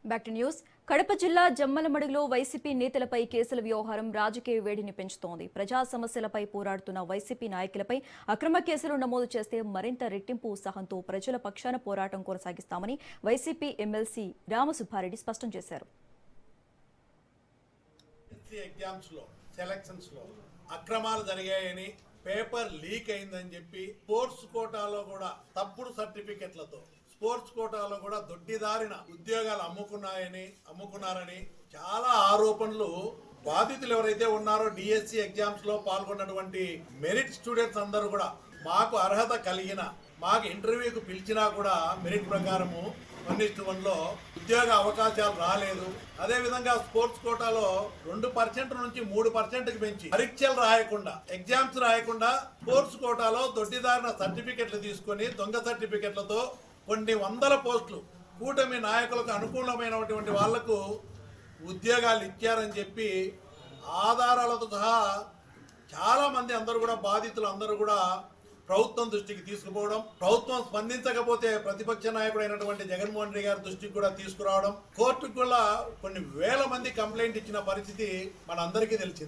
Back to news. Kadapa జిల్లా జమ్మలమడుగులో YCP నేతలపై కేసుల వ్యవహారం రాజకీయ వేడిని పెంచుతోంది. ప్రజా సమస్యలపై పోరాడుతున్న వైసీపీ నాయకులపై అక్రమ కేసులు నమోదు చేస్తే మరింత రెట్టింపు ఉత్సాహంతో ప్రజల పక్షాన పోరాటం కొనసాగిస్తామని వైసీపీ ఎమ్మెల్సీ రామసుబ్బారెడ్డి స్పష్టం చేశారు. అక్రమాలు జరిగాయని, పేపర్ లీక్ అయిందని చెప్పి స్పోర్ట్స్ కోటాలో కూడా తప్పుడు సర్టిఫికెట్లతో స్పోర్ట్స్ కోటాలో కూడా దొడ్డిదారిన ఉద్యోగాలు అమ్ముకున్నారని చాలా ఆరోపణలు. బాధితులు ఎవరైతే ఉన్నారో డిఎస్సి ఎగ్జామ్స్ లో పాల్గొన్నటువంటి మెరిట్ స్టూడెంట్స్ అందరూ కూడా మాకు అర్హత కలిగిన, మాకు ఇంటర్వ్యూకి పిలిచినా కూడా మెరిట్ ప్రకారము 1:1 లో ఉద్యోగ అవకాశాలు రాలేదు. అదే విధంగా స్పోర్ట్స్ కోటాలో 2% నుంచి 3%కి పెంచి పరీక్షలు రాయకుండా, ఎగ్జామ్స్ రాయకుండా స్పోర్ట్స్ కోటాలో దొడ్డిదారిన సర్టిఫికెట్లు తీసుకొని దొంగ సర్టిఫికెట్లతో కొన్ని వందల పోస్టులు కూటమి నాయకులకు అనుకూలమైనటువంటి వాళ్లకు ఉద్యోగాలు ఇచ్చారని చెప్పి ఆధారాలతో సహా చాలా మంది అందరూ కూడా బాధితులు అందరూ కూడా ప్రభుత్వం దృష్టికి తీసుకుపోవడం, ప్రభుత్వం స్పందించకపోతే ప్రతిపక్ష నాయకుడు అయినటువంటి జగన్మోహన్ రెడ్డి గారి దృష్టికి కూడా తీసుకురావడం, కోర్టుకు కూడా కొన్ని వేల మంది కంప్లైంట్ ఇచ్చిన పరిస్థితి మనందరికీ తెలిసింది.